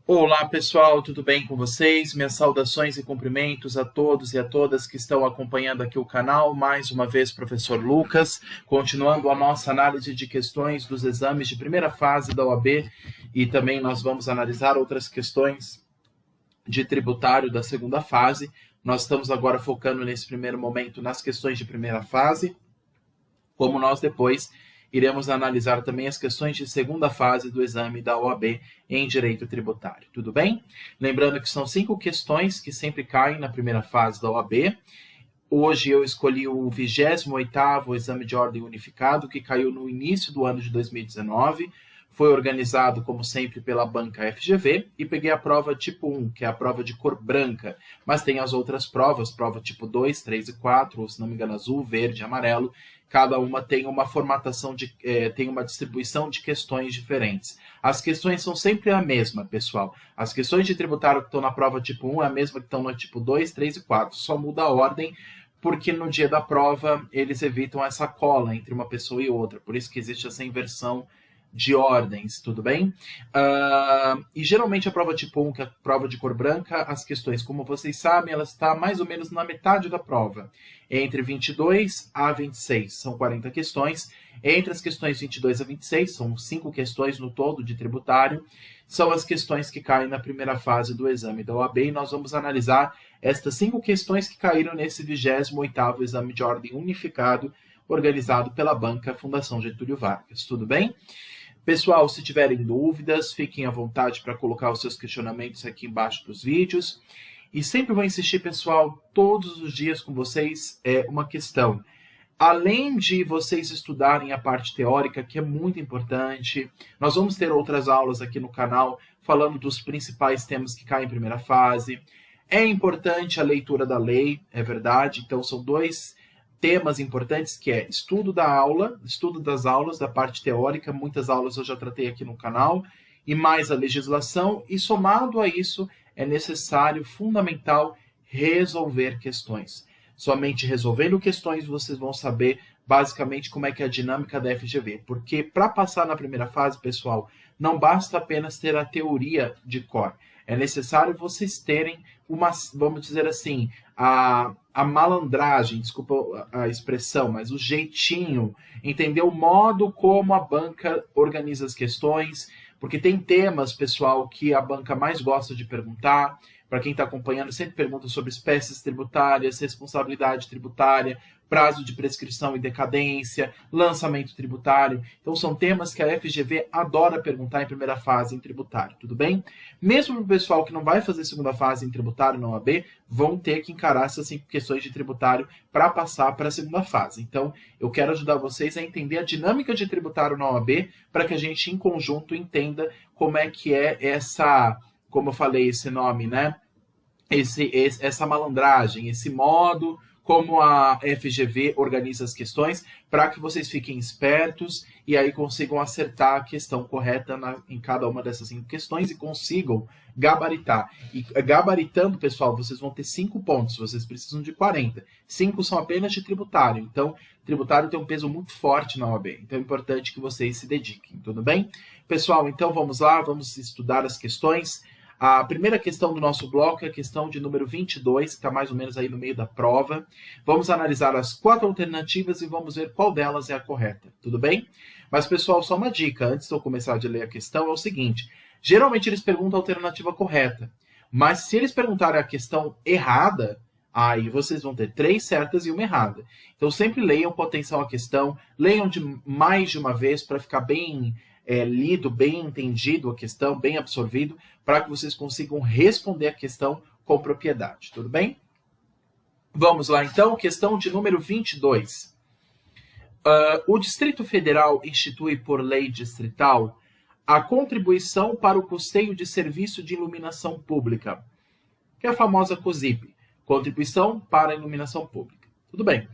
Olá pessoal, tudo bem com vocês? Minhas saudações e cumprimentos a todos e a todas que estão acompanhando aqui o canal. Mais uma vez, professor Lucas, continuando a nossa análise de questões dos exames de primeira fase da OAB e também nós vamos analisar outras questões de tributário da segunda fase. Nós estamos agora focando nesse primeiro momento nas questões de primeira fase, como nós depois iremos analisar também as questões de segunda fase do exame da OAB em Direito Tributário. Tudo bem? Lembrando que são 5 questões que sempre caem na primeira fase da OAB. Hoje eu escolhi o 28º Exame de Ordem Unificado, que caiu no início do ano de 2019. Foi organizado, como sempre, pela banca FGV e peguei a prova tipo 1, que é a prova de cor branca. Mas tem as outras provas, prova tipo 2, 3 e 4, ou se não me engano, azul, verde, amarelo. Cada uma tem uma formatação, tem uma distribuição de questões diferentes. As questões são sempre a mesma, pessoal. As questões de tributário que estão na prova tipo 1 é a mesma que estão no tipo 2, 3 e 4. Só muda a ordem, porque no dia da prova eles evitam essa cola entre uma pessoa e outra. Por isso que existe essa inversão de ordens, tudo bem? E geralmente a prova tipo 1, que é a prova de cor branca, as questões, como vocês sabem, ela está mais ou menos na metade da prova, entre 22 a 26, são 40 questões. Entre as questões 22 a 26, são 5 questões no todo de tributário, são as questões que caem na primeira fase do exame da OAB, e nós vamos analisar estas 5 questões que caíram nesse 28º Exame de Ordem Unificado, organizado pela banca Fundação Getúlio Vargas, tudo bem? Pessoal, se tiverem dúvidas, fiquem à vontade para colocar os seus questionamentos aqui embaixo dos vídeos. E sempre vou insistir, pessoal, todos os dias com vocês, uma questão. Além de vocês estudarem a parte teórica, que é muito importante, nós vamos ter outras aulas aqui no canal falando dos principais temas que caem em primeira fase. É importante a leitura da lei, é verdade, então são 2 temas importantes, que é estudo da aula, estudo das aulas, da parte teórica, muitas aulas eu já tratei aqui no canal, e mais a legislação, e somado a isso, é necessário, fundamental, resolver questões. Somente resolvendo questões vocês vão saber basicamente como é que é a dinâmica da FGV, porque para passar na primeira fase, pessoal, não basta apenas ter a teoria de cor, é necessário vocês terem uma, vamos dizer assim, a malandragem, desculpa a expressão, mas o jeitinho, entender o modo como a banca organiza as questões, porque tem temas, pessoal, que a banca mais gosta de perguntar. Para quem está acompanhando, sempre pergunta sobre espécies tributárias, responsabilidade tributária, prazo de prescrição e decadência, lançamento tributário. Então, são temas que a FGV adora perguntar em primeira fase em tributário, tudo bem? Mesmo para o pessoal que não vai fazer segunda fase em tributário na OAB, vão ter que encarar essas 5 questões de tributário para passar para a segunda fase. Então, eu quero ajudar vocês a entender a dinâmica de tributário na OAB para que a gente, em conjunto, entenda como é que é essa, como eu falei, esse nome, né? Essa malandragem, esse modo como a FGV organiza as questões, para que vocês fiquem espertos e aí consigam acertar a questão correta em cada uma dessas 5 questões e consigam gabaritar. E gabaritando, pessoal, vocês vão ter 5 pontos, vocês precisam de 40. 5 são apenas de tributário, então tributário tem um peso muito forte na OAB, então é importante que vocês se dediquem, tudo bem? Pessoal, então vamos lá, vamos estudar as questões. A primeira questão do nosso bloco é a questão de número 22, que está mais ou menos aí no meio da prova. Vamos analisar as 4 alternativas e vamos ver qual delas é a correta, tudo bem? Mas, pessoal, só uma dica, antes de eu começar a ler a questão, é o seguinte. Geralmente eles perguntam a alternativa correta, mas se eles perguntarem a questão errada, aí vocês vão ter 3 certas e 1 errada. Então, sempre leiam com atenção a questão, leiam mais de uma vez para ficar bem lido, bem entendido a questão, bem absorvido, para que vocês consigam responder a questão com propriedade, tudo bem? Vamos lá, então, questão de número 22. O Distrito Federal institui por lei distrital a contribuição para o custeio de serviço de iluminação pública, que é a famosa COSIP, Contribuição para a Iluminação Pública. Tudo bem.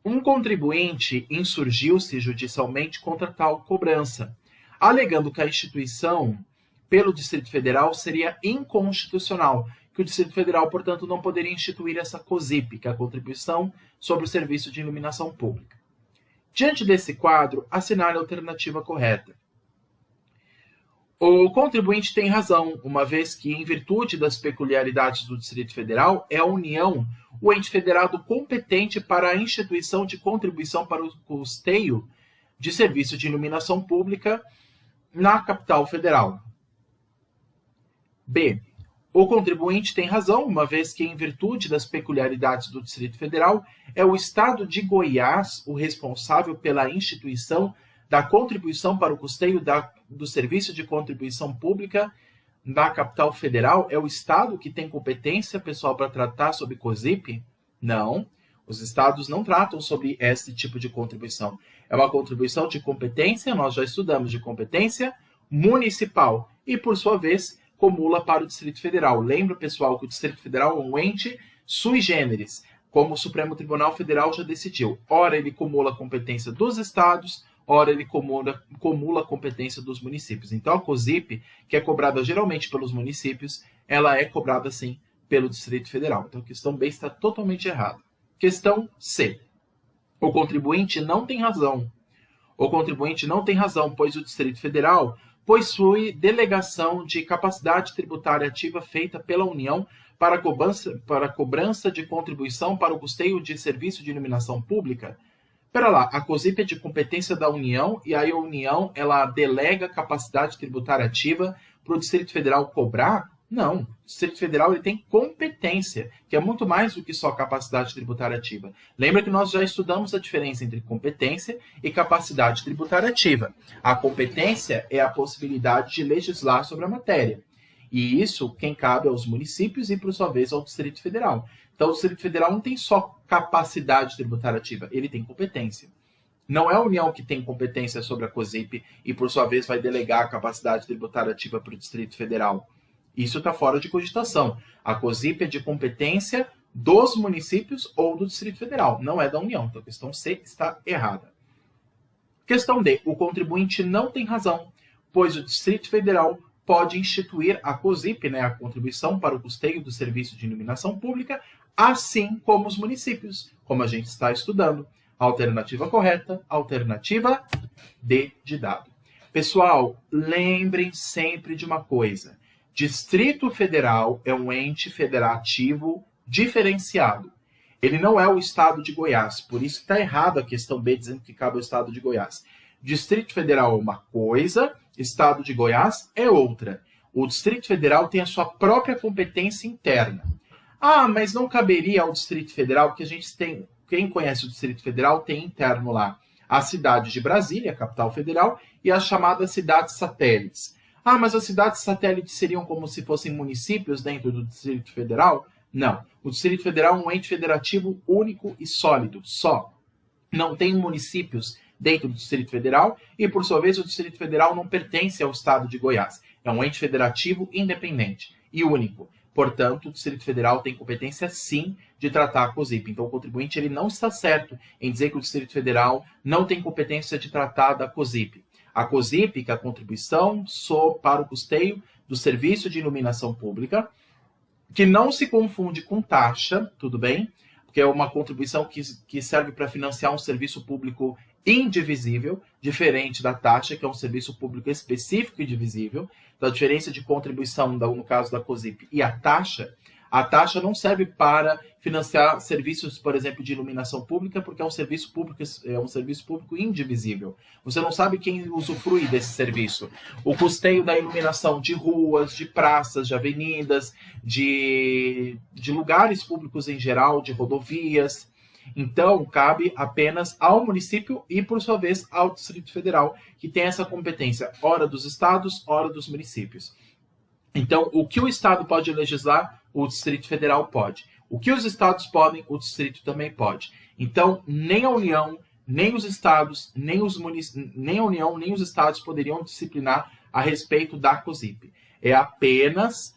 Um contribuinte insurgiu-se judicialmente contra tal cobrança, alegando que a instituição pelo Distrito Federal seria inconstitucional, que o Distrito Federal, portanto, não poderia instituir essa COSIP, que é a Contribuição sobre o Serviço de Iluminação Pública. Diante desse quadro, assinale a alternativa correta. O contribuinte tem razão, uma vez que, em virtude das peculiaridades do Distrito Federal, é a União o ente federado competente para a instituição de contribuição para o custeio de serviço de iluminação pública na capital federal. B. O contribuinte tem razão, uma vez que, em virtude das peculiaridades do Distrito Federal, é o Estado de Goiás o responsável pela instituição da contribuição para o custeio do serviço de contribuição pública na capital federal. É o Estado que tem competência, pessoal, para tratar sobre COSIP? Não. Os estados não tratam sobre esse tipo de contribuição. É uma contribuição de competência, nós já estudamos, de competência municipal. E, por sua vez, comula para o Distrito Federal. Lembra, pessoal, que o Distrito Federal é um ente sui generis, como o Supremo Tribunal Federal já decidiu. Ora, ele comula a competência dos estados, ora ele comula a competência dos municípios. Então, a COSIP, que é cobrada geralmente pelos municípios, ela é cobrada, sim, pelo Distrito Federal. Então, a questão B está totalmente errada. Questão C. O contribuinte não tem razão. O contribuinte não tem razão, pois o Distrito Federal possui delegação de capacidade tributária ativa feita pela União para a cobrança de contribuição para o custeio de serviço de iluminação pública. Espera lá, a COSIP é de competência da União e aí a União ela delega capacidade tributária ativa para o Distrito Federal cobrar? Não, o Distrito Federal ele tem competência, que é muito mais do que só capacidade tributária ativa. Lembra que nós já estudamos a diferença entre competência e capacidade tributária ativa. A competência é a possibilidade de legislar sobre a matéria. E isso quem cabe aos municípios e, por sua vez, ao Distrito Federal. Então, o Distrito Federal não tem só capacidade tributária ativa, ele tem competência. Não é a União que tem competência sobre a COSIP e, por sua vez, vai delegar a capacidade tributária ativa para o Distrito Federal. Isso está fora de cogitação. A COSIP é de competência dos municípios ou do Distrito Federal, não é da União. Então, a questão C está errada. Questão D. O contribuinte não tem razão, pois o Distrito Federal pode instituir a COSIP, a contribuição para o custeio do serviço de iluminação pública, assim como os municípios, como a gente está estudando. Alternativa correta, alternativa D de dado. Pessoal, lembrem sempre de uma coisa. Distrito Federal é um ente federativo diferenciado. Ele não é o Estado de Goiás, por isso está errado a questão B dizendo que cabe ao Estado de Goiás. Distrito Federal é uma coisa, Estado de Goiás é outra. O Distrito Federal tem a sua própria competência interna. Ah, mas não caberia ao Distrito Federal, porque a gente tem, quem conhece o Distrito Federal tem interno lá a cidade de Brasília, a capital federal, e as chamadas cidades satélites. Ah, mas as cidades satélites seriam como se fossem municípios dentro do Distrito Federal? Não. O Distrito Federal é um ente federativo único e sólido, só. Não tem municípios dentro do Distrito Federal e, por sua vez, o Distrito Federal não pertence ao Estado de Goiás. É um ente federativo independente e único. Portanto, o Distrito Federal tem competência, sim, de tratar a COSIP. Então, o contribuinte ele não está certo em dizer que o Distrito Federal não tem competência de tratar da COSIP. A COSIP, que é a contribuição para o custeio do serviço de iluminação pública, que não se confunde com taxa, tudo bem? Porque é uma contribuição que serve para financiar um serviço público indivisível, diferente da taxa, que é um serviço público específico e divisível. Então, a diferença de contribuição, no caso da COSIP, e a taxa não serve para financiar serviços, por exemplo, de iluminação pública, porque é um serviço público indivisível. Você não sabe quem usufrui desse serviço. O custeio da iluminação de ruas, de praças, de avenidas, de lugares públicos em geral, de rodovias. Então, cabe apenas ao município e, por sua vez, ao Distrito Federal, que tem essa competência, ora dos estados, ora dos municípios. Então, o que o Estado pode legislar, o Distrito Federal pode. O que os estados podem, o Distrito também pode. Então, nem a União, nem os estados, nem a União, nem os estados poderiam disciplinar a respeito da COSIP. É apenas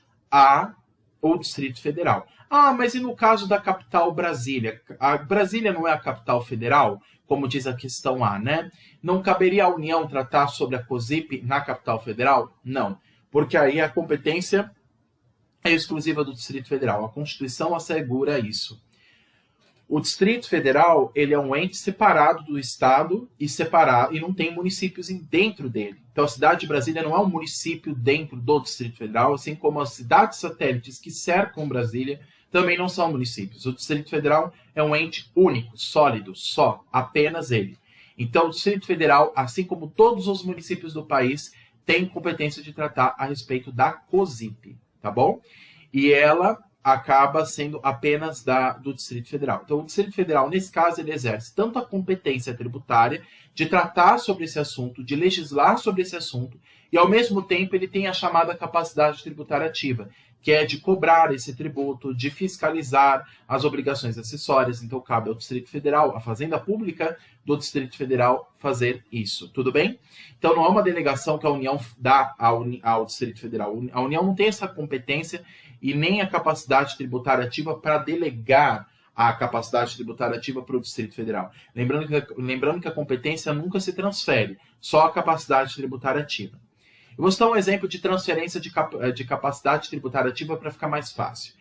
o Distrito Federal. Ah, mas e no caso da capital Brasília? A Brasília não é a capital federal, como diz a questão A, né? Não caberia à União tratar sobre a COSIP na capital federal? Não, porque aí a competência é exclusiva do Distrito Federal. A Constituição assegura isso. O Distrito Federal, ele é um ente separado do Estado e não tem municípios dentro dele. Então, a cidade de Brasília não é um município dentro do Distrito Federal, assim como as cidades satélites que cercam Brasília também não são municípios. O Distrito Federal é um ente único, sólido, só, apenas ele. Então, o Distrito Federal, assim como todos os municípios do país, tem competência de tratar a respeito da COSIP, tá bom? E ela acaba sendo apenas do Distrito Federal. Então, o Distrito Federal, nesse caso, ele exerce tanto a competência tributária de tratar sobre esse assunto, de legislar sobre esse assunto, e, ao mesmo tempo, ele tem a chamada capacidade tributária ativa, que é de cobrar esse tributo, de fiscalizar as obrigações acessórias. Então, cabe ao Distrito Federal, à Fazenda Pública do Distrito Federal, fazer isso. Tudo bem? Então, não é uma delegação que a União dá ao Distrito Federal. A União não tem essa competência e nem a capacidade tributária ativa para delegar a capacidade tributária ativa para o Distrito Federal. Lembrando que a competência nunca se transfere, só a capacidade tributária ativa. Eu vou citar um exemplo de transferência de capacidade tributária ativa para ficar mais fácil,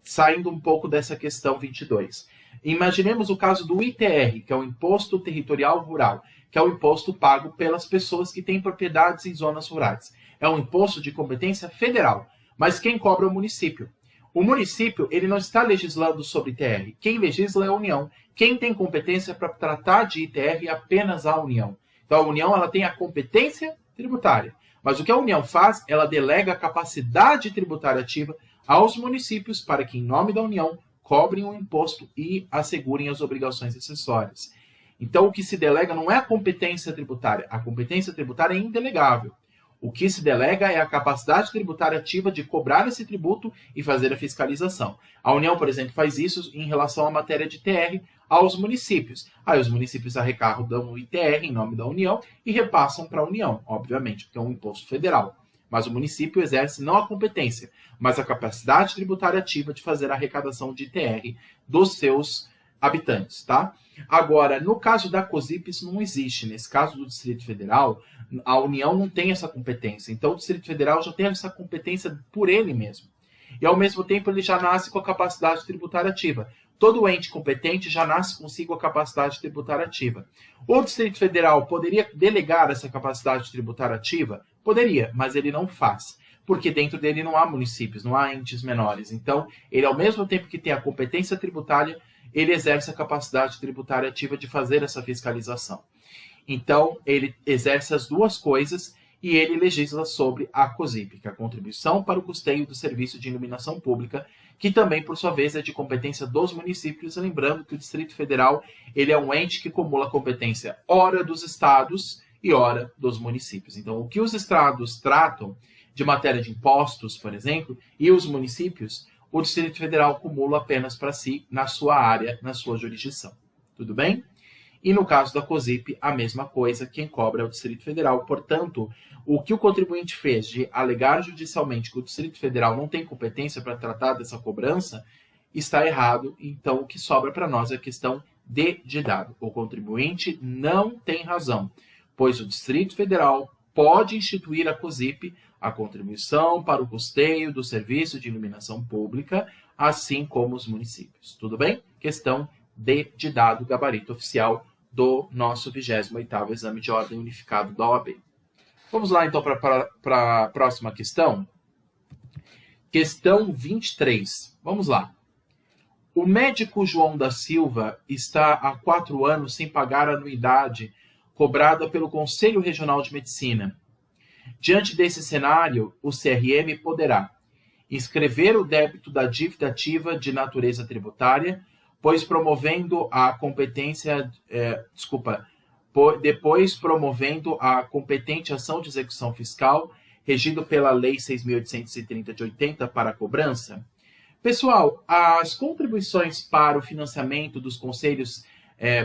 saindo um pouco dessa questão 22. Imaginemos o caso do ITR, que é o Imposto Territorial Rural, que é o imposto pago pelas pessoas que têm propriedades em zonas rurais. É um imposto de competência federal, mas quem cobra é o município. O município, ele não está legislando sobre ITR. Quem legisla é a União. Quem tem competência para tratar de ITR é apenas a União. Então, a União, ela tem a competência tributária. Mas o que a União faz, ela delega a capacidade tributária ativa aos municípios para que, em nome da União, cobrem o imposto e assegurem as obrigações acessórias. Então, o que se delega não é a competência tributária. A competência tributária é indelegável. O que se delega é a capacidade tributária ativa de cobrar esse tributo e fazer a fiscalização. A União, por exemplo, faz isso em relação à matéria de ITR aos municípios. Aí os municípios arrecadam o ITR em nome da União e repassam para a União, obviamente, porque é um imposto federal. Mas o município exerce não a competência, mas a capacidade tributária ativa de fazer a arrecadação de ITR dos seus habitantes, tá? Agora, no caso da COSIP, isso não existe. Nesse caso do Distrito Federal, a União não tem essa competência. Então, o Distrito Federal já tem essa competência por ele mesmo. E, ao mesmo tempo, ele já nasce com a capacidade tributária ativa. Todo ente competente já nasce consigo a capacidade tributária ativa. O Distrito Federal poderia delegar essa capacidade tributária ativa? Poderia, mas ele não faz. Porque dentro dele não há municípios, não há entes menores. Então, ele, ao mesmo tempo que tem a competência tributária, ele exerce a capacidade tributária ativa de fazer essa fiscalização. Então, ele exerce as duas coisas e ele legisla sobre a COSIP, que é a Contribuição para o Custeio do Serviço de Iluminação Pública, que também, por sua vez, é de competência dos municípios, lembrando que o Distrito Federal ele é um ente que acumula competência ora dos estados e ora dos municípios. Então, o que os estados tratam de matéria de impostos, por exemplo, e os municípios, o Distrito Federal acumula apenas para si, na sua área, na sua jurisdição. Tudo bem? E no caso da COSIP, a mesma coisa, quem cobra é o Distrito Federal. Portanto, o que o contribuinte fez de alegar judicialmente que o Distrito Federal não tem competência para tratar dessa cobrança, está errado. Então, o que sobra para nós é a questão de dado. O contribuinte não tem razão, pois o Distrito Federal pode instituir a COSIP, a Contribuição para o Custeio do Serviço de Iluminação Pública, assim como os municípios. Tudo bem? Questão de dado, gabarito oficial do nosso 28º Exame de Ordem Unificado da OAB. Vamos lá, então, para a próxima questão. Questão 23. Vamos lá. O médico João da Silva está há 4 anos sem pagar a anuidade cobrada pelo Conselho Regional de Medicina. Diante desse cenário, o CRM poderá inscrever o débito da dívida ativa de natureza tributária, depois promovendo a competente ação de execução fiscal, regido pela Lei 6.830 de 80 para a cobrança. Pessoal, as contribuições para o financiamento dos conselhos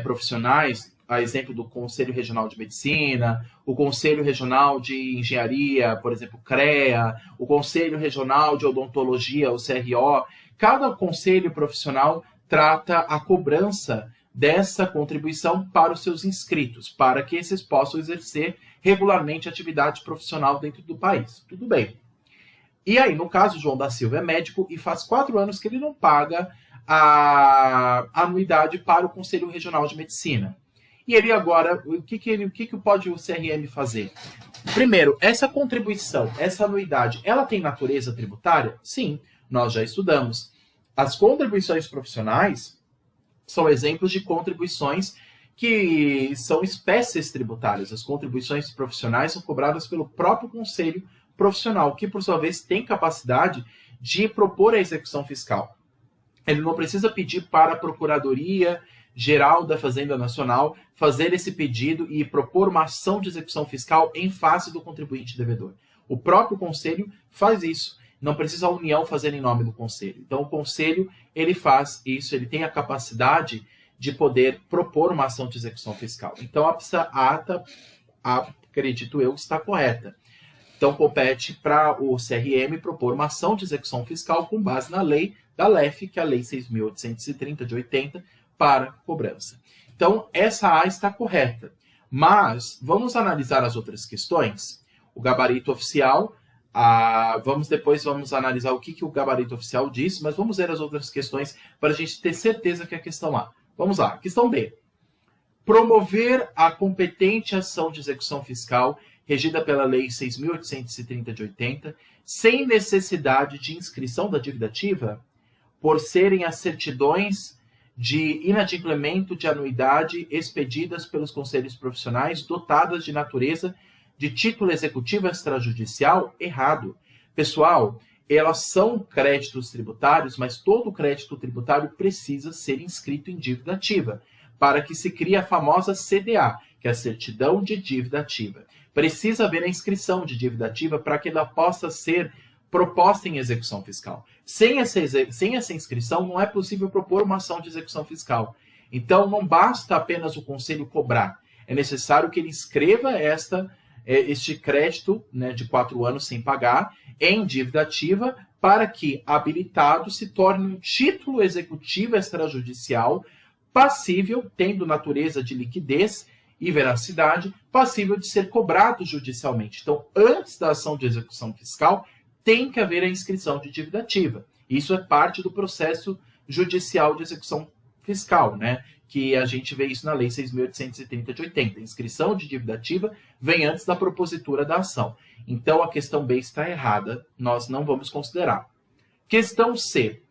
profissionais, a exemplo do Conselho Regional de Medicina, o Conselho Regional de Engenharia, por exemplo, CREA, o Conselho Regional de Odontologia, o CRO, cada conselho profissional trata a cobrança dessa contribuição para os seus inscritos, para que esses possam exercer regularmente atividade profissional dentro do país. Tudo bem. E aí, no caso, o João da Silva é médico e faz 4 anos que ele não paga a anuidade para o Conselho Regional de Medicina. E ele agora, o que pode o CRM fazer? Primeiro, essa contribuição, essa anuidade, ela tem natureza tributária? Sim, nós já estudamos. As contribuições profissionais são exemplos de contribuições que são espécies tributárias. As contribuições profissionais são cobradas pelo próprio Conselho Profissional, que, por sua vez, tem capacidade de propor a execução fiscal. Ele não precisa pedir para a Procuradoria Geral da Fazenda Nacional fazer esse pedido e propor uma ação de execução fiscal em face do contribuinte devedor. O próprio Conselho faz isso. Não precisa a União fazer em nome do Conselho. Então, o Conselho, ele faz isso, ele tem a capacidade de poder propor uma ação de execução fiscal. Então, a ata, acredito eu, está correta. Então, compete para o CRM propor uma ação de execução fiscal com base na lei da LEF, que é a Lei 6.830 de 80, para cobrança. Então, essa A está correta. Mas, vamos analisar as outras questões. O gabarito oficial, vamos analisar o que o gabarito oficial diz, mas vamos ver as outras questões para a gente ter certeza que é a questão A. Vamos lá, questão B. Promover a competente ação de execução fiscal regida pela Lei 6.830 de 80, sem necessidade de inscrição da dívida ativa, por serem as certidões de inadimplemento de anuidade expedidas pelos conselhos profissionais dotadas de natureza de título executivo extrajudicial, errado. Pessoal, elas são créditos tributários, mas todo crédito tributário precisa ser inscrito em dívida ativa, para que se crie a famosa CDA, que é a Certidão de Dívida Ativa. Precisa haver a inscrição de dívida ativa para que ela possa ser proposta em execução fiscal. Sem essa inscrição, não é possível propor uma ação de execução fiscal. Então, não basta apenas o Conselho cobrar. É necessário que ele inscreva este crédito, né, de 4 anos sem pagar em dívida ativa para que, habilitado, se torne um título executivo extrajudicial passível, tendo natureza de liquidez e veracidade, passível de ser cobrado judicialmente. Então, antes da ação de execução fiscal, tem que haver a inscrição de dívida ativa. Isso é parte do processo judicial de execução fiscal, né? Que a gente vê isso na Lei 6.830 de 80. A inscrição de dívida ativa vem antes da propositura da ação. Então, a questão B está errada, nós não vamos considerar. Questão C.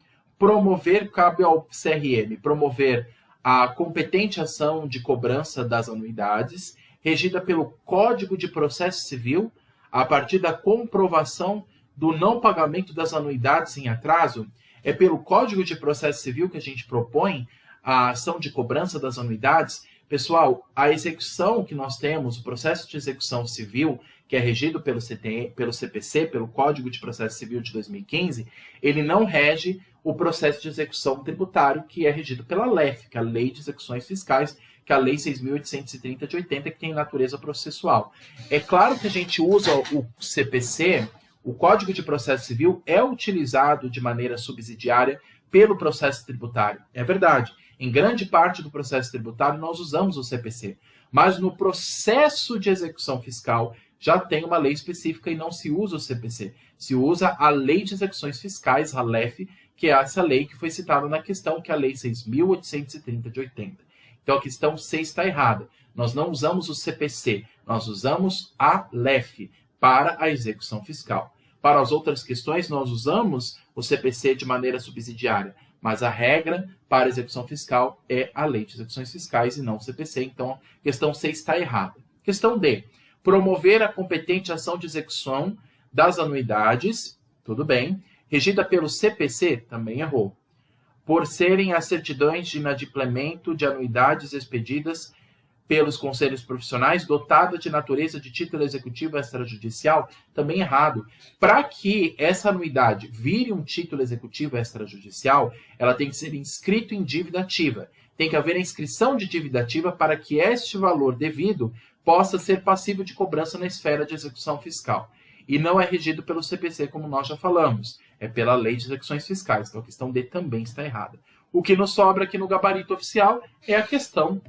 Cabe ao CRM promover a competente ação de cobrança das anuidades, regida pelo Código de Processo Civil, a partir da comprovação do não pagamento das anuidades em atraso. É pelo Código de Processo Civil que a gente propõe a ação de cobrança das anuidades. Pessoal, a execução que nós temos, o processo de execução civil, que é regido pelo CPC, pelo Código de Processo Civil de 2015, ele não rege o processo de execução tributário, que é regido pela LEF, que é a Lei de Execuções Fiscais, que é a Lei 6.830 de 80, que tem natureza processual. É claro que a gente usa o CPC, o Código de Processo Civil é utilizado de maneira subsidiária pelo processo tributário. É verdade. Em grande parte do processo tributário, nós usamos o CPC. Mas no processo de execução fiscal, já tem uma lei específica e não se usa o CPC. Se usa a Lei de Execuções Fiscais, a LEF, que é essa lei que foi citada na questão, que é a Lei 6.830 de 80. Então, a questão C está errada. Nós não usamos o CPC, nós usamos a LEF para a execução fiscal. Para as outras questões, nós usamos o CPC de maneira subsidiária, mas a regra para a execução fiscal é a Lei de Execuções Fiscais e não o CPC. Então, a questão C está errada. Questão D. Promover a competente ação de execução das anuidades, tudo bem, regida pelo CPC, também errou, por serem as certidões de inadimplemento de anuidades expedidas pelos conselhos profissionais, dotada de natureza de título executivo extrajudicial, também errado. Para que essa anuidade vire um título executivo extrajudicial, ela tem que ser inscrito em dívida ativa. Tem que haver a inscrição de dívida ativa para que este valor devido possa ser passível de cobrança na esfera de execução fiscal. E não é regido pelo CPC, como nós já falamos. É pela Lei de Execuções Fiscais. Então, a questão D também está errada. O que nos sobra aqui no gabarito oficial é a questão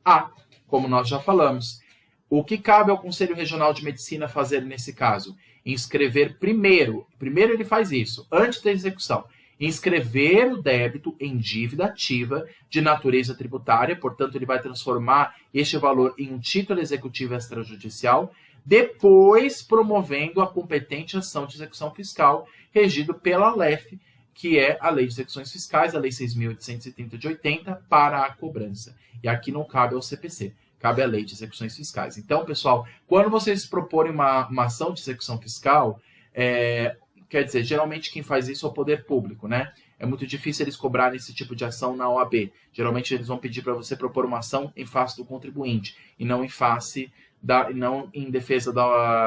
A, como nós já falamos. O que cabe ao Conselho Regional de Medicina fazer nesse caso? Inscrever primeiro ele faz isso, antes da execução, inscrever o débito em dívida ativa de natureza tributária, portanto ele vai transformar este valor em um título executivo extrajudicial, depois promovendo a competente ação de execução fiscal, regido pela LEF, que é a Lei de Execuções Fiscais, a Lei 6.830 de 80, para a cobrança. E aqui não cabe ao CPC, cabe à Lei de Execuções Fiscais. Então, pessoal, quando vocês proporem uma ação de execução fiscal, quer dizer, geralmente quem faz isso é o poder público, né? É muito difícil eles cobrarem esse tipo de ação na OAB. Geralmente eles vão pedir para você propor uma ação em face do contribuinte, e não em face não em defesa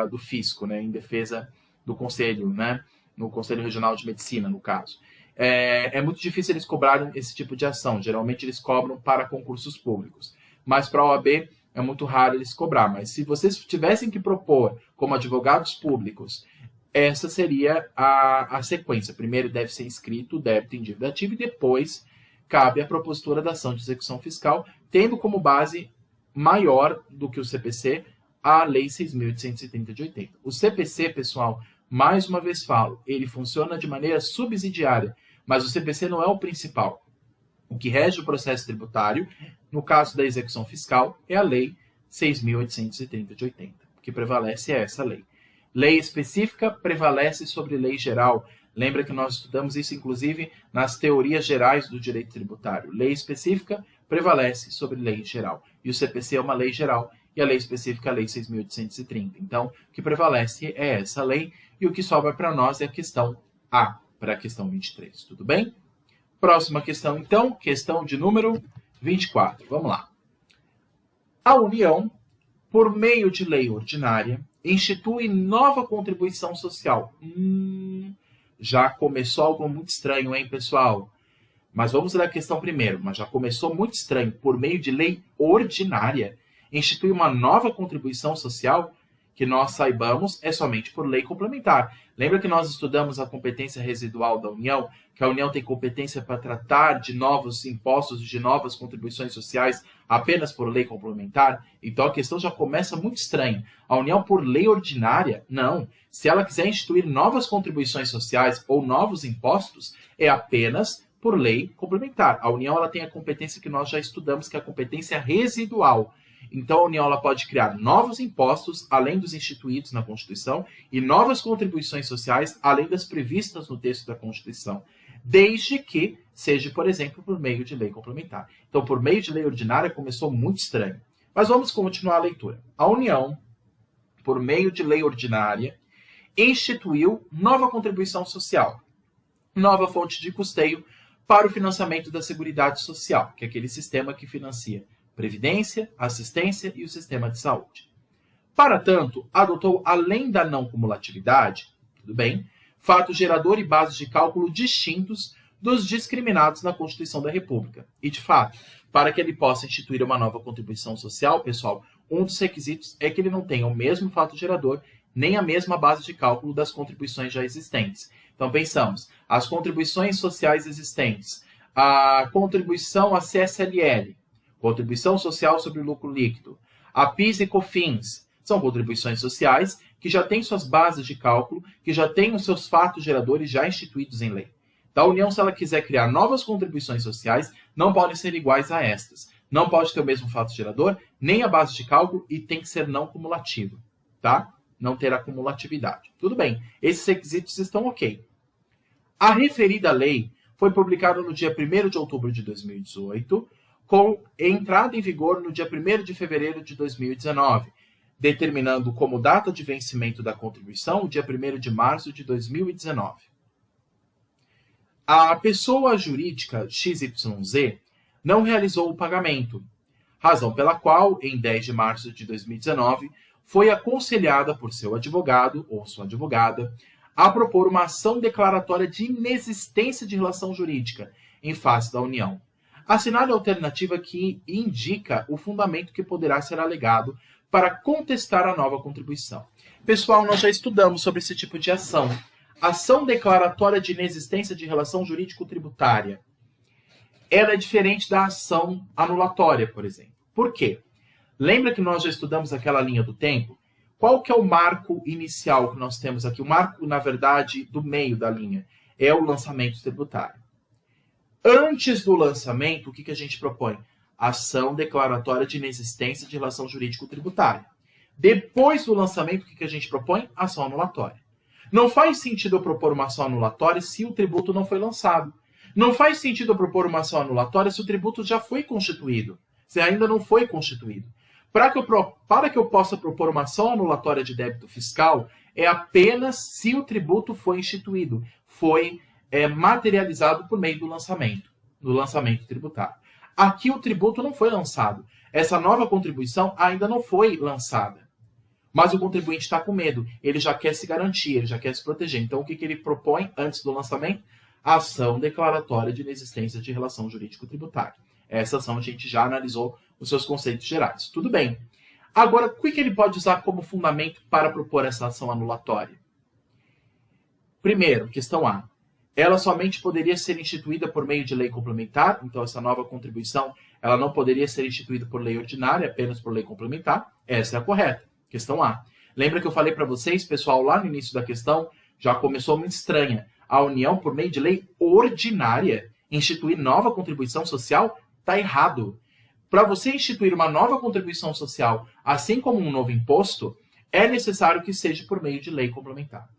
do fisco, né? Em defesa do conselho, né? No Conselho Regional de Medicina, no caso. É muito difícil eles cobrarem esse tipo de ação. Geralmente eles cobram para concursos públicos. Mas para a OAB é muito raro eles cobrar. Mas se vocês tivessem que propor como advogados públicos, essa seria a sequência. Primeiro deve ser inscrito o débito em dívida ativa e depois cabe a propositura da ação de execução fiscal, tendo como base maior do que o CPC a Lei 6.830 de 80. O CPC, pessoal, mais uma vez falo, ele funciona de maneira subsidiária, mas o CPC não é o principal. O que rege o processo tributário, no caso da execução fiscal, é a Lei 6.830 de 80. O que prevalece é essa lei. Lei específica prevalece sobre lei geral. Lembra que nós estudamos isso, inclusive, nas teorias gerais do direito tributário. Lei específica prevalece sobre lei geral. E o CPC é uma lei geral, e a lei específica é a Lei 6.830. Então, o que prevalece é essa lei, e o que sobra para nós é a questão A, para a questão 23. Tudo bem? Próxima questão, então, questão de número 24. Vamos lá. A União, por meio de lei ordinária, institui nova contribuição social. Já começou algo muito estranho, hein, pessoal? Mas vamos ler a questão primeiro. Mas já começou muito estranho. Por meio de lei ordinária, institui uma nova contribuição social que nós saibamos é somente por lei complementar. Lembra que nós estudamos a competência residual da União? Que a União tem competência para tratar de novos impostos, de novas contribuições sociais apenas por lei complementar? Então a questão já começa muito estranha. A União, por lei ordinária, não. Se ela quiser instituir novas contribuições sociais ou novos impostos, é apenas por lei complementar. A União ela tem a competência que nós já estudamos, que é a competência residual. Então, a União ela pode criar novos impostos, além dos instituídos na Constituição, e novas contribuições sociais, além das previstas no texto da Constituição, desde que seja, por exemplo, por meio de lei complementar. Então, por meio de lei ordinária, começou muito estranho. Mas vamos continuar a leitura. A União, por meio de lei ordinária, instituiu nova contribuição social, nova fonte de custeio para o financiamento da Seguridade Social, que é aquele sistema que financia previdência, assistência e o sistema de saúde. Para tanto, adotou, além da não cumulatividade, tudo bem, fato gerador e bases de cálculo distintos dos discriminados na Constituição da República. E, de fato, para que ele possa instituir uma nova contribuição social, pessoal, um dos requisitos é que ele não tenha o mesmo fato gerador nem a mesma base de cálculo das contribuições já existentes. Então, pensamos, as contribuições sociais existentes, a contribuição à CSLL, Contribuição Social sobre o Lucro Líquido, a PIS e COFINS, são contribuições sociais que já têm suas bases de cálculo, que já têm os seus fatos geradores já instituídos em lei. Da União, se ela quiser criar novas contribuições sociais, não podem ser iguais a estas. Não pode ter o mesmo fato gerador, nem a base de cálculo e tem que ser não cumulativo, tá? Não terá cumulatividade. Tudo bem, esses requisitos estão ok. A referida lei foi publicada no dia 1º de outubro de 2018, com entrada em vigor no dia 1º de fevereiro de 2019, determinando como data de vencimento da contribuição o dia 1º de março de 2019. A pessoa jurídica XYZ não realizou o pagamento, razão pela qual, em 10 de março de 2019, foi aconselhada por seu advogado ou sua advogada a propor uma ação declaratória de inexistência de relação jurídica em face da União. Assinale a alternativa que indica o fundamento que poderá ser alegado para contestar a nova contribuição. Pessoal, nós já estudamos sobre esse tipo de ação. Ação declaratória de inexistência de relação jurídico-tributária. Ela é diferente da ação anulatória, por exemplo. Por quê? Lembra que nós já estudamos aquela linha do tempo? Qual que é o marco inicial que nós temos aqui? O marco, na verdade, do meio da linha. É o lançamento tributário. Antes do lançamento, o que a gente propõe? Ação declaratória de inexistência de relação jurídico-tributária. Depois do lançamento, o que a gente propõe? Ação anulatória. Não faz sentido eu propor uma ação anulatória se o tributo não foi lançado. Não faz sentido eu propor uma ação anulatória se o tributo já foi constituído, se ainda não foi constituído. Para que eu possa propor uma ação anulatória de débito fiscal, é apenas se o tributo foi instituído, foi materializado por meio do lançamento tributário. Aqui o tributo não foi lançado. Essa nova contribuição ainda não foi lançada. Mas o contribuinte está com medo. Ele já quer se garantir, ele já quer se proteger. Então, o que ele propõe antes do lançamento? Ação declaratória de inexistência de relação jurídico-tributária. Essa ação a gente já analisou os seus conceitos gerais. Tudo bem. Agora, o que ele pode usar como fundamento para propor essa ação anulatória? Primeiro, questão A. Ela somente poderia ser instituída por meio de lei complementar, então essa nova contribuição ela não poderia ser instituída por lei ordinária, apenas por lei complementar. Essa é a correta. Questão A. Lembra que eu falei para vocês, pessoal, lá no início da questão, já começou muito estranha. A União, por meio de lei ordinária, instituir nova contribuição social, está errado. Para você instituir uma nova contribuição social, assim como um novo imposto, é necessário que seja por meio de lei complementar.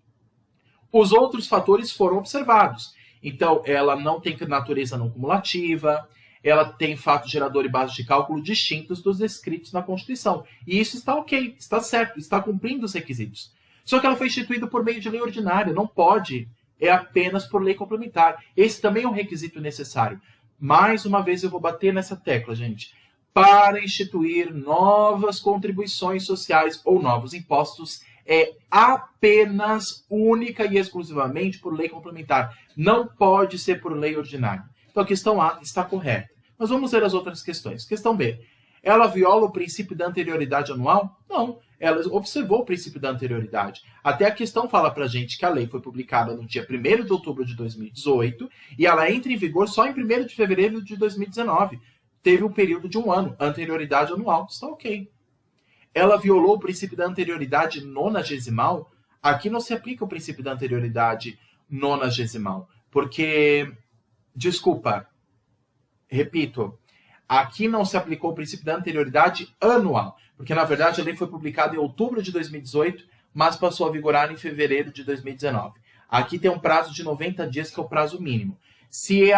Os outros fatores foram observados. Então, ela não tem natureza não cumulativa, ela tem fato gerador e base de cálculo distintos dos descritos na Constituição. E isso está ok, está certo, está cumprindo os requisitos. Só que ela foi instituída por meio de lei ordinária, não pode, é apenas por lei complementar. Esse também é um requisito necessário. Mais uma vez eu vou bater nessa tecla, gente. Para instituir novas contribuições sociais ou novos impostos, é apenas, única e exclusivamente por lei complementar. Não pode ser por lei ordinária. Então a questão A está correta. Mas vamos ver as outras questões. Questão B. Ela viola o princípio da anterioridade anual? Não. Ela observou o princípio da anterioridade. Até a questão fala para a gente que a lei foi publicada no dia 1º de outubro de 2018 e ela entra em vigor só em 1º de fevereiro de 2019. Teve um período de 1 ano. Anterioridade anual. Está ok. Ela violou o princípio da anterioridade nonagesimal? Aqui não se aplica o princípio da anterioridade nonagesimal. Porque, desculpa, repito, aqui não se aplicou o princípio da anterioridade anual. Porque, na verdade, a lei foi publicada em outubro de 2018, mas passou a vigorar em fevereiro de 2019. Aqui tem um prazo de 90 dias, que é o prazo mínimo. Se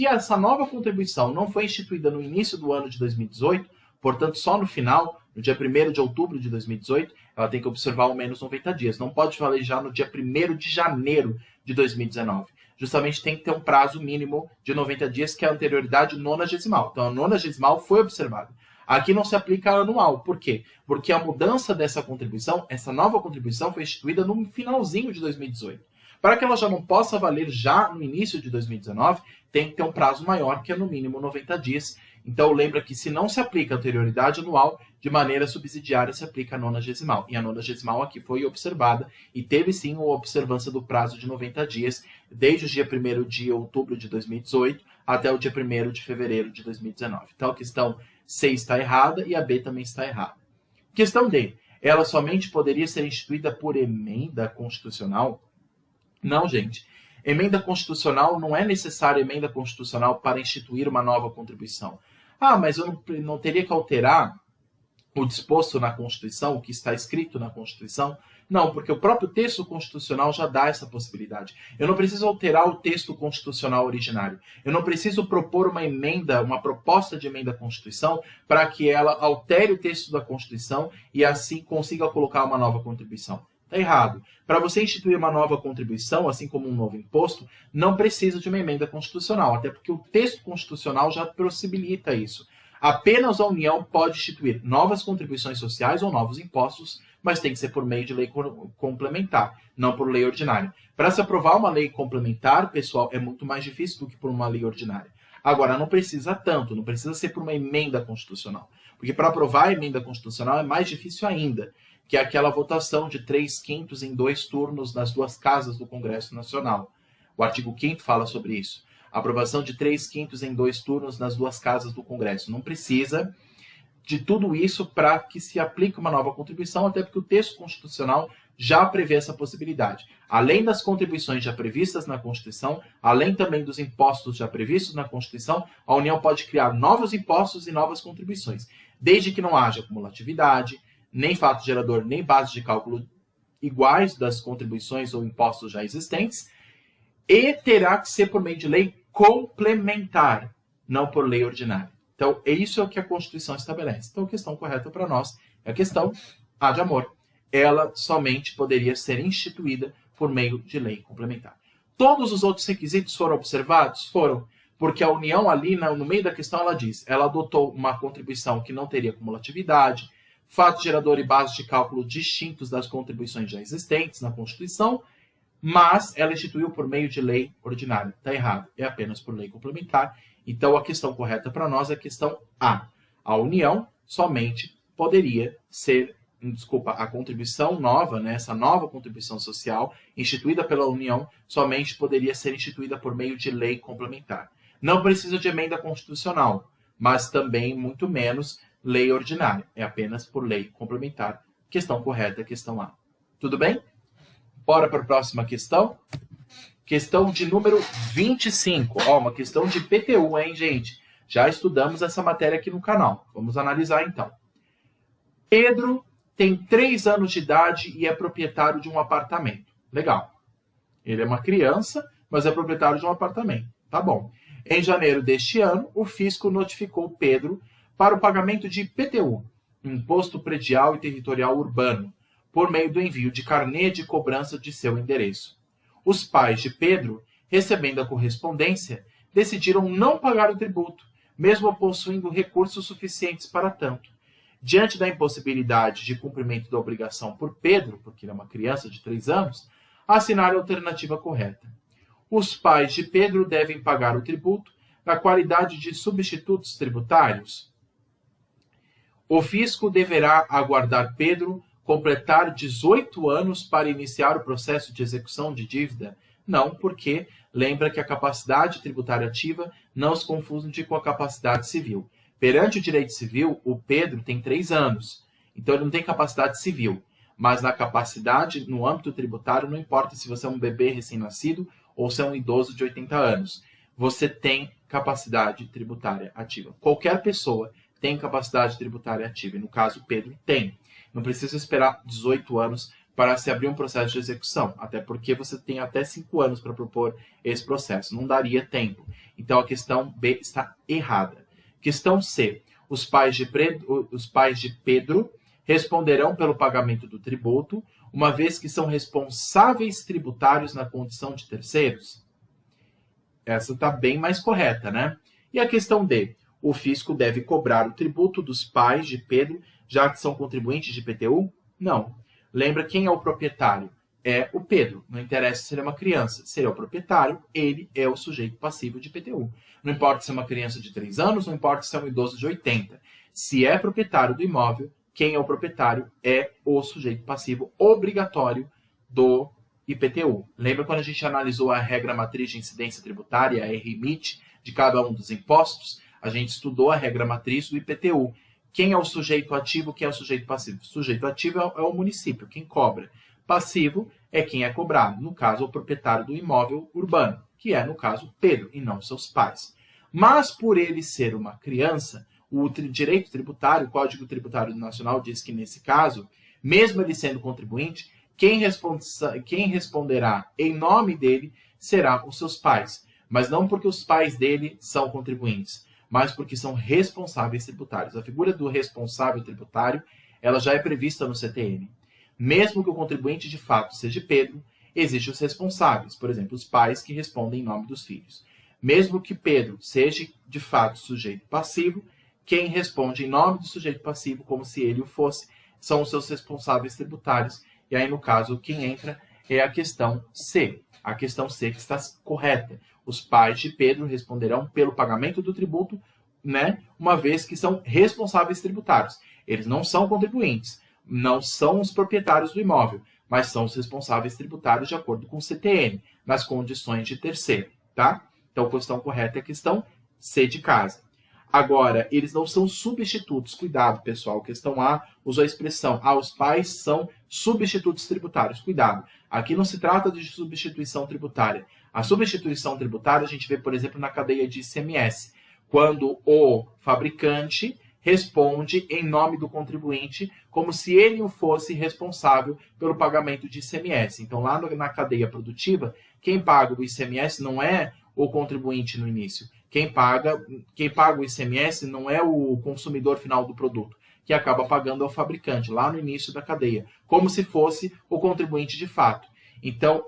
essa nova contribuição não foi instituída no início do ano de 2018, portanto, só no final, no dia 1º de outubro de 2018, ela tem que observar ao menos 90 dias. Não pode valer já no dia 1º de janeiro de 2019. Justamente tem que ter um prazo mínimo de 90 dias, que é a anterioridade nonagesimal. Então, a nonagesimal foi observada. Aqui não se aplica a anual. Por quê? Porque a mudança dessa contribuição, essa nova contribuição, foi instituída no finalzinho de 2018. Para que ela já não possa valer já no início de 2019, tem que ter um prazo maior, que é no mínimo 90 dias. Então, lembra que se não se aplica a anterioridade anual, de maneira subsidiária se aplica a nonagesimal. E a nonagesimal aqui foi observada e teve sim a observância do prazo de 90 dias, desde o dia 1º de outubro de 2018 até o dia 1º de fevereiro de 2019. Então, a questão C está errada e a B também está errada. Questão D. Ela somente poderia ser instituída por emenda constitucional? Não, gente. Emenda constitucional não é necessária emenda constitucional para instituir uma nova contribuição. Ah, mas eu não teria que alterar o disposto na Constituição, o que está escrito na Constituição? Não, porque o próprio texto constitucional já dá essa possibilidade. Eu não preciso alterar o texto constitucional originário. Eu não preciso propor uma emenda, uma proposta de emenda à Constituição para que ela altere o texto da Constituição e assim consiga colocar uma nova contribuição. Está errado. Para você instituir uma nova contribuição, assim como um novo imposto, não precisa de uma emenda constitucional, até porque o texto constitucional já possibilita isso. Apenas a União pode instituir novas contribuições sociais ou novos impostos, mas tem que ser por meio de lei complementar, não por lei ordinária. Para se aprovar uma lei complementar, pessoal, é muito mais difícil do que por uma lei ordinária. Agora, não precisa tanto, não precisa ser por uma emenda constitucional. Porque para aprovar a emenda constitucional é mais difícil ainda, que é aquela votação de 3/5 em 2 turnos nas 2 casas do Congresso Nacional. O artigo 5º fala sobre isso. A aprovação de 3/5 em 2 turnos nas 2 casas do Congresso. Não precisa de tudo isso para que se aplique uma nova contribuição, até porque o texto constitucional já prevê essa possibilidade. Além das contribuições já previstas na Constituição, além também dos impostos já previstos na Constituição, a União pode criar novos impostos e novas contribuições, desde que não haja acumulatividade, nem fato gerador, nem base de cálculo iguais das contribuições ou impostos já existentes, e terá que ser por meio de lei complementar, não por lei ordinária. Então, é isso que a Constituição estabelece. Então, a questão correta para nós é a questão A de amor. Ela somente poderia ser instituída por meio de lei complementar. Todos os outros requisitos foram observados? Foram, porque a União ali, no meio da questão, ela diz, ela adotou uma contribuição que não teria acumulatividade, fato gerador e base de cálculo distintos das contribuições já existentes na Constituição, mas ela instituiu por meio de lei ordinária. Está errado, é apenas por lei complementar. Então, a questão correta para nós é a questão A. A União somente poderia ser, a contribuição nova, né, essa nova contribuição social instituída pela União, somente poderia ser instituída por meio de lei complementar. Não precisa de emenda constitucional, mas também, muito menos, lei ordinária. É apenas por lei complementar. Questão correta, questão A. Tudo bem? Bora para a próxima questão. Questão de número 25. Ó, uma questão de PTU, hein, gente? Já estudamos essa matéria aqui no canal. Vamos analisar, então. Pedro tem 3 anos de idade e é proprietário de um apartamento. Legal. Ele é uma criança, mas é proprietário de um apartamento. Tá bom. Em janeiro deste ano, o fisco notificou Pedro para o pagamento de IPTU, Imposto Predial e Territorial Urbano, por meio do envio de carnê de cobrança de seu endereço. Os pais de Pedro, recebendo a correspondência, decidiram não pagar o tributo, mesmo possuindo recursos suficientes para tanto. Diante da impossibilidade de cumprimento da obrigação por Pedro, porque ele é uma criança de 3 anos, assinaram a alternativa correta. Os pais de Pedro devem pagar o tributo na qualidade de substitutos tributários. O fisco deverá aguardar Pedro completar 18 anos para iniciar o processo de execução de dívida? Não, porque lembra que a capacidade tributária ativa não se confunde com a capacidade civil. Perante o direito civil, o Pedro tem 3 anos, então ele não tem capacidade civil. Mas na capacidade, no âmbito tributário, não importa se você é um bebê recém-nascido ou se é um idoso de 80 anos. Você tem capacidade tributária ativa. Qualquer pessoa tem capacidade tributária ativa, e no caso, Pedro tem. Não precisa esperar 18 anos para se abrir um processo de execução, até porque você tem até 5 anos para propor esse processo. Não daria tempo. Então, a questão B está errada. Questão C. Os pais de Pedro responderão pelo pagamento do tributo, uma vez que são responsáveis tributários na condição de terceiros? Essa está bem mais correta, né? E a questão D. O fisco deve cobrar o tributo dos pais de Pedro, já que são contribuintes de IPTU? Não. Lembra quem é o proprietário? É o Pedro. Não interessa se ele é uma criança. Se ele é o proprietário, ele é o sujeito passivo de IPTU. Não importa se é uma criança de 3 anos, não importa se é um idoso de 80. Se é proprietário do imóvel, quem é o proprietário é o sujeito passivo obrigatório do IPTU. Lembra quando a gente analisou a regra matriz de incidência tributária, a RMIT, de cada um dos impostos? A gente estudou a regra matriz do IPTU. Quem é o sujeito ativo, quem é o sujeito passivo? O sujeito ativo é o município, quem cobra. Passivo é quem é cobrado, no caso, o proprietário do imóvel urbano, que é, no caso, Pedro, e não seus pais. Mas, por ele ser uma criança, o direito tributário, o Código Tributário Nacional diz que, nesse caso, mesmo ele sendo contribuinte, quem responderá em nome dele será os seus pais. Mas não porque os pais dele são contribuintes, mas porque são responsáveis tributários. A figura do responsável tributário, ela já é prevista no CTN. Mesmo que o contribuinte de fato seja Pedro, existem os responsáveis, por exemplo, os pais que respondem em nome dos filhos. Mesmo que Pedro seja de fato sujeito passivo, quem responde em nome do sujeito passivo, como se ele o fosse, são os seus responsáveis tributários. E aí, no caso, quem entra é a questão C. A questão C que está correta. Os pais de Pedro responderão pelo pagamento do tributo, né, uma vez que são responsáveis tributários. Eles não são contribuintes, não são os proprietários do imóvel, mas são os responsáveis tributários de acordo com o CTN, nas condições de terceiro, tá? Então, a questão correta é a questão C de casa. Agora, eles não são substitutos. Cuidado, pessoal. Questão A usou a expressão: os pais são substitutos tributários. Cuidado. Aqui não se trata de substituição tributária. A substituição tributária a gente vê, por exemplo, na cadeia de ICMS, quando o fabricante responde em nome do contribuinte, como se ele fosse responsável pelo pagamento de ICMS. Então, lá na cadeia produtiva, quem paga o ICMS não é o contribuinte no início. Quem paga o ICMS não é o consumidor final do produto. Que acaba pagando é o fabricante, lá no início da cadeia, como se fosse o contribuinte de fato. Então,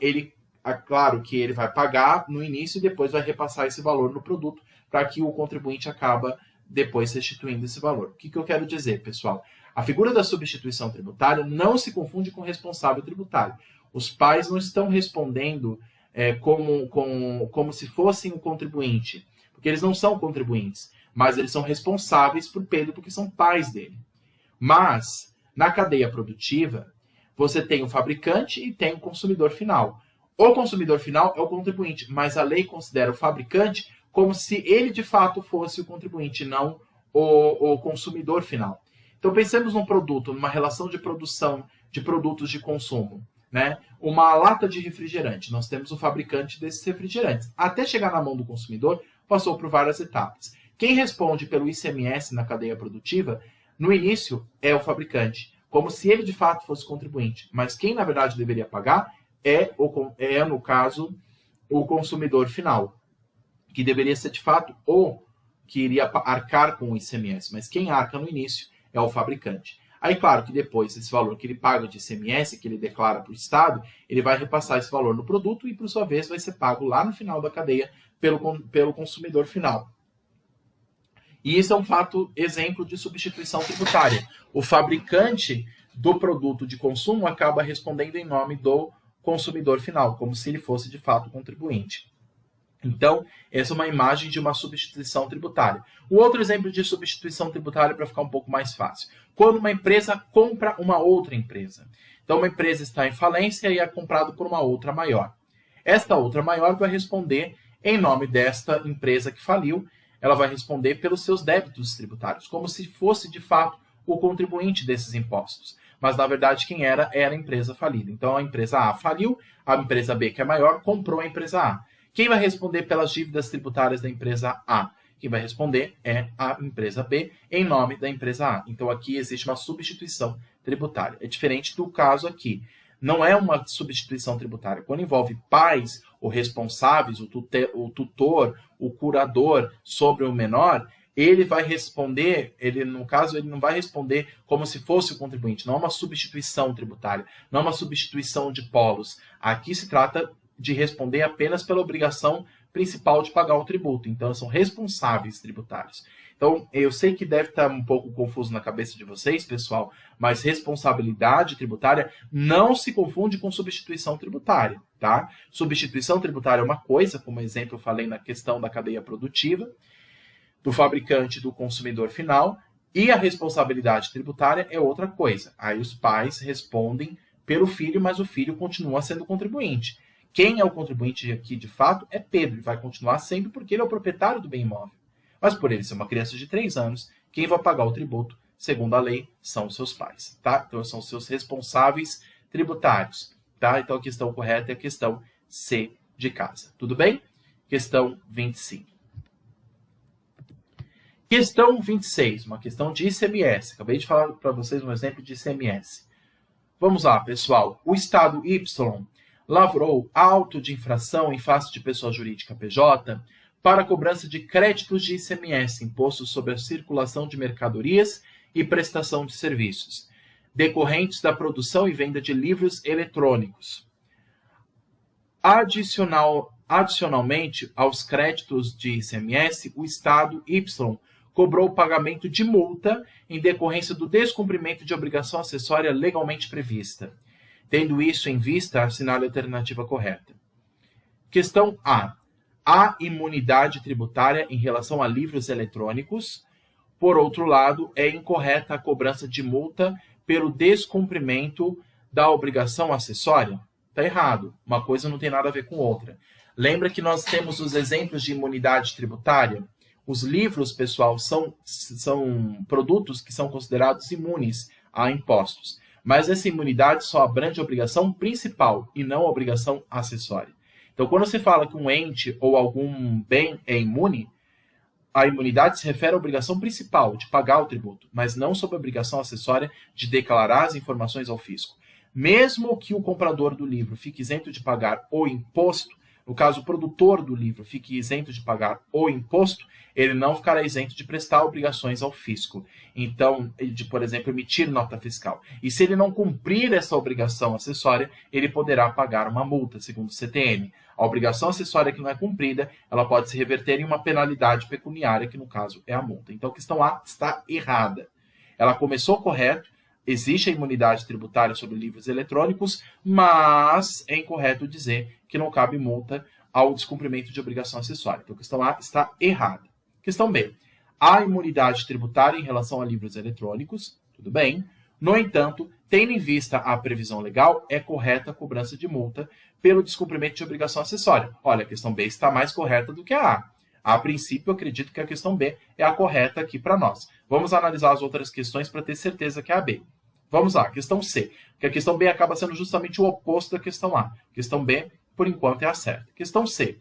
claro que ele vai pagar no início e depois vai repassar esse valor no produto, para que o contribuinte acaba depois restituindo esse valor. O que eu quero dizer, pessoal? A figura da substituição tributária não se confunde com responsável tributário. Os pais não estão respondendo como se fossem o contribuinte, porque eles não são contribuintes, mas eles são responsáveis por Pedro, porque são pais dele. Mas, na cadeia produtiva, você tem o fabricante e tem o consumidor final. O consumidor final é o contribuinte, mas a lei considera o fabricante como se ele, de fato, fosse o contribuinte, não o consumidor final. Então, pensemos num produto, numa relação de produção de produtos de consumo. Né? Uma lata de refrigerante, nós temos o fabricante desses refrigerantes. Até chegar na mão do consumidor, passou por várias etapas. Quem responde pelo ICMS na cadeia produtiva, no início, é o fabricante, como se ele de fato fosse contribuinte. Mas quem, na verdade, deveria pagar no caso, o consumidor final, que deveria ser, de fato, o que iria arcar com o ICMS. Mas quem arca no início é o fabricante. Aí, claro que depois, esse valor que ele paga de ICMS, que ele declara para o Estado, ele vai repassar esse valor no produto e, por sua vez, vai ser pago lá no final da cadeia pelo consumidor final. E isso é um exemplo de substituição tributária. O fabricante do produto de consumo acaba respondendo em nome do consumidor final, como se ele fosse, de fato, contribuinte. Então, essa é uma imagem de uma substituição tributária. O outro exemplo de substituição tributária, para ficar um pouco mais fácil, quando uma empresa compra uma outra empresa. Então, uma empresa está em falência e é comprada por uma outra maior. Esta outra maior vai responder em nome desta empresa que faliu, ela vai responder pelos seus débitos tributários, como se fosse, de fato, o contribuinte desses impostos. Mas, na verdade, quem era a empresa falida. Então, a empresa A faliu, a empresa B, que é maior, comprou a empresa A. Quem vai responder pelas dívidas tributárias da empresa A? Quem vai responder é a empresa B, em nome da empresa A. Então, aqui existe uma substituição tributária. É diferente do caso aqui. Não é uma substituição tributária. Quando envolve pais ou responsáveis, o tutor, o curador sobre o menor, ele vai responder, no caso, ele não vai responder como se fosse o contribuinte. Não é uma substituição tributária, não é uma substituição de polos. Aqui se trata de responder apenas pela obrigação principal de pagar o tributo. Então, são responsáveis tributários. Então, eu sei que deve estar um pouco confuso na cabeça de vocês, pessoal, mas responsabilidade tributária não se confunde com substituição tributária, tá? Substituição tributária é uma coisa, como exemplo eu falei na questão da cadeia produtiva, do fabricante e do consumidor final, e a responsabilidade tributária é outra coisa. Aí os pais respondem pelo filho, mas o filho continua sendo contribuinte. Quem é o contribuinte aqui, de fato, é Pedro, e vai continuar sendo porque ele é o proprietário do bem imóvel. Mas por ele ser uma criança de 3 anos, quem vai pagar o tributo, segundo a lei, são os seus pais. Tá? Então, são os seus responsáveis tributários. Tá? Então, a questão correta é a questão C de casa. Tudo bem? Questão 25. Questão 26, uma questão de ICMS. Acabei de falar para vocês um exemplo de ICMS. Vamos lá, pessoal. O Estado Y lavrou auto de infração em face de pessoa jurídica PJ para a cobrança de créditos de ICMS, imposto sobre a circulação de mercadorias e prestação de serviços, decorrentes da produção e venda de livros eletrônicos. Adicionalmente aos créditos de ICMS, o Estado Y cobrou o pagamento de multa em decorrência do descumprimento de obrigação acessória legalmente prevista. Tendo isso em vista, assinale a alternativa correta. Questão A. Há imunidade tributária em relação a livros eletrônicos. Por outro lado, é incorreta a cobrança de multa pelo descumprimento da obrigação acessória? Está errado. Uma coisa não tem nada a ver com outra. Lembra que nós temos os exemplos de imunidade tributária? Os livros, pessoal, são produtos que são considerados imunes a impostos. Mas essa imunidade só abrange a obrigação principal e não a obrigação acessória. Então, quando você fala que um ente ou algum bem é imune, a imunidade se refere à obrigação principal de pagar o tributo, mas não sobre a obrigação acessória de declarar as informações ao fisco. Mesmo que o comprador do livro fique isento de pagar o imposto, no caso, o produtor do livro fique isento de pagar o imposto, ele não ficará isento de prestar obrigações ao fisco. Então, de, por exemplo, emitir nota fiscal. E se ele não cumprir essa obrigação acessória, ele poderá pagar uma multa, segundo o CTN. A obrigação acessória que não é cumprida, ela pode se reverter em uma penalidade pecuniária, que no caso é a multa. Então, a questão A está errada. Ela começou correto, existe a imunidade tributária sobre livros eletrônicos, mas é incorreto dizer que não cabe multa ao descumprimento de obrigação acessória. Então, a questão A está errada. Questão B. Há imunidade tributária em relação a livros eletrônicos, tudo bem. No entanto, tendo em vista a previsão legal, é correta a cobrança de multa pelo descumprimento de obrigação acessória. Olha, a questão B está mais correta do que a A. A princípio, eu acredito que a questão B é a correta aqui para nós. Vamos analisar as outras questões para ter certeza que é a B. Vamos lá, questão C. Porque a questão B acaba sendo justamente o oposto da questão A. Questão B, por enquanto, é a certa. Questão C.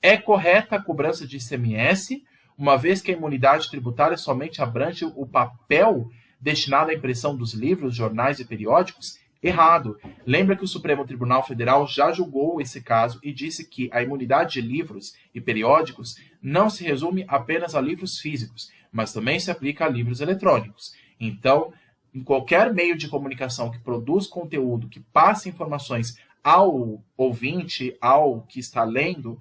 É correta a cobrança de ICMS, uma vez que a imunidade tributária somente abrange o papel destinado à impressão dos livros, jornais e periódicos? Errado. Lembra que o Supremo Tribunal Federal já julgou esse caso e disse que a imunidade de livros e periódicos não se resume apenas a livros físicos, mas também se aplica a livros eletrônicos. Então, em qualquer meio de comunicação que produz conteúdo, que passe informações ao ouvinte, ao que está lendo,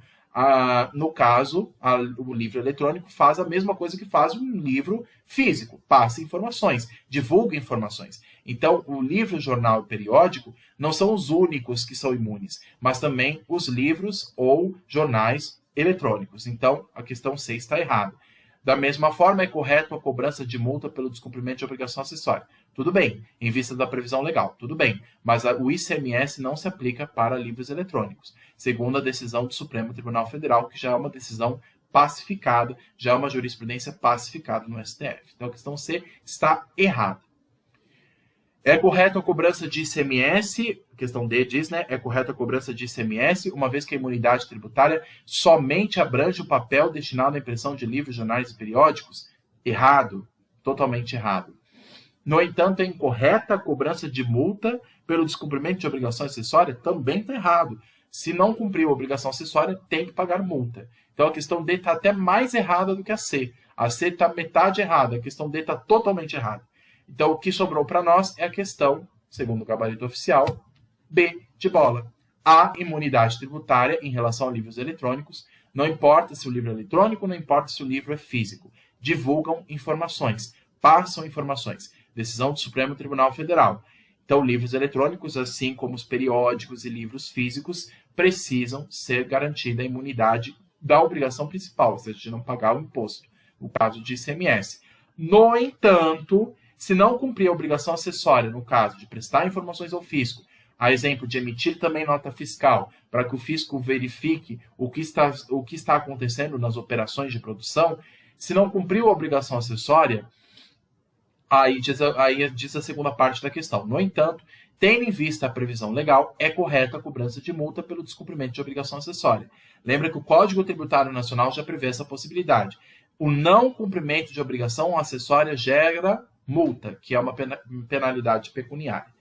no caso, o livro eletrônico faz a mesma coisa que faz um livro físico, passa informações, divulga informações. Então, o livro, jornal e periódico não são os únicos que são imunes, mas também os livros ou jornais eletrônicos. Então, a questão C está errada. Da mesma forma, é correto a cobrança de multa pelo descumprimento de obrigação acessória. Tudo bem, em vista da previsão legal, tudo bem. Mas o ICMS não se aplica para livros eletrônicos, segundo a decisão do Supremo Tribunal Federal, que já é uma decisão pacificada, já é uma jurisprudência pacificada no STF. Então, a questão C está errada. É correto a cobrança de ICMS, questão D diz, né? É correto a cobrança de ICMS, uma vez que a imunidade tributária somente abrange o papel destinado à impressão de livros, jornais e periódicos? Errado, totalmente errado. No entanto, é incorreta a cobrança de multa pelo descumprimento de obrigação acessória? Também está errado. Se não cumpriu a obrigação acessória, tem que pagar multa. Então, a questão D está até mais errada do que a C. A C está metade errada, a questão D está totalmente errada. Então, o que sobrou para nós é a questão, segundo o gabarito oficial, B de bola. Há imunidade tributária em relação a livros eletrônicos, não importa se o livro é eletrônico, não importa se o livro é físico. Divulgam informações, passam informações. Decisão do Supremo Tribunal Federal. Então, livros eletrônicos, assim como os periódicos e livros físicos, precisam ser garantida a imunidade da obrigação principal, ou seja, de não pagar o imposto, no caso de ICMS. No entanto, se não cumprir a obrigação acessória, no caso de prestar informações ao fisco, a exemplo de emitir também nota fiscal, para que o fisco verifique o que está acontecendo nas operações de produção, se não cumpriu a obrigação acessória, aí diz a segunda parte da questão. No entanto, tendo em vista a previsão legal, é correta a cobrança de multa pelo descumprimento de obrigação acessória. Lembra que o Código Tributário Nacional já prevê essa possibilidade. O não cumprimento de obrigação acessória gera multa, que é uma penalidade pecuniária.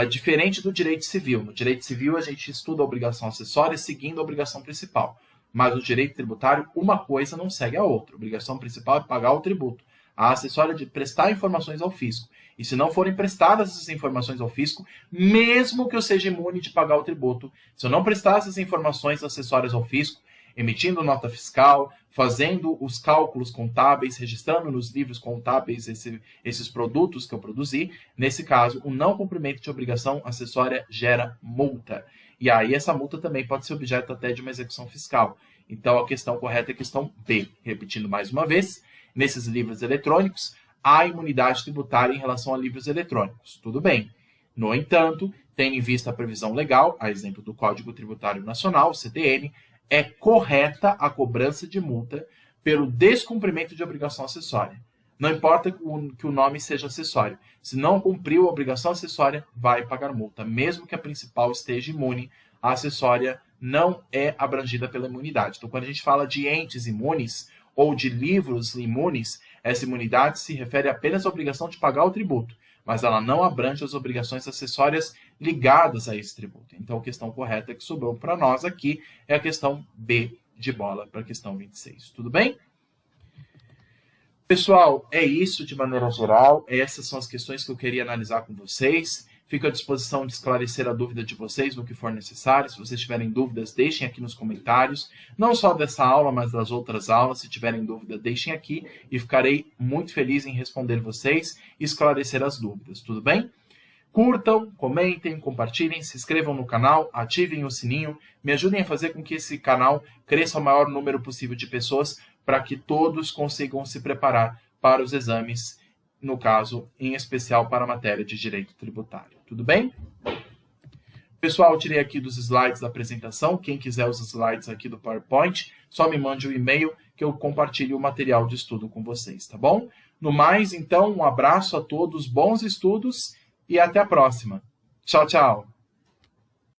Diferente do direito civil. No direito civil, a gente estuda a obrigação acessória seguindo a obrigação principal. Mas no direito tributário, uma coisa não segue a outra. A obrigação principal é pagar o tributo. A acessória de prestar informações ao fisco. E se não forem prestadas essas informações ao fisco, mesmo que eu seja imune de pagar o tributo, se eu não prestar essas informações acessórias ao fisco, emitindo nota fiscal, fazendo os cálculos contábeis, registrando nos livros contábeis esses produtos que eu produzi, nesse caso, o não cumprimento de obrigação acessória gera multa. E aí essa multa também pode ser objeto até de uma execução fiscal. Então a questão correta é a questão B. Repetindo mais uma vez, nesses livros eletrônicos, há imunidade tributária em relação a livros eletrônicos. Tudo bem. No entanto, tendo em vista a previsão legal, a exemplo do Código Tributário Nacional, CTN, é correta a cobrança de multa pelo descumprimento de obrigação acessória. Não importa que o nome seja acessório. Se não cumpriu a obrigação acessória, vai pagar multa. Mesmo que a principal esteja imune, a acessória não é abrangida pela imunidade. Então, quando a gente fala de entes imunes ou de livros imunes, essa imunidade se refere apenas à obrigação de pagar o tributo, mas ela não abrange as obrigações acessórias ligadas a esse tributo. Então, a questão correta que sobrou para nós aqui é a questão B de bola, para a questão 26. Tudo bem? Pessoal, é isso de maneira geral. Essas são as questões que eu queria analisar com vocês. Fico à disposição de esclarecer a dúvida de vocês no que for necessário. Se vocês tiverem dúvidas, deixem aqui nos comentários. Não só dessa aula, mas das outras aulas. Se tiverem dúvida, deixem aqui e ficarei muito feliz em responder vocês e esclarecer as dúvidas. Tudo bem? Curtam, comentem, compartilhem, se inscrevam no canal, ativem o sininho, me ajudem a fazer com que esse canal cresça o maior número possível de pessoas para que todos consigam se preparar para os exames, no caso, em especial para a matéria de direito tributário. Tudo bem? Pessoal, eu tirei aqui dos slides da apresentação. Quem quiser os slides aqui do PowerPoint, só me mande um e-mail que eu compartilho o material de estudo com vocês, tá bom? No mais, então, um abraço a todos, bons estudos e até a próxima. Tchau, tchau!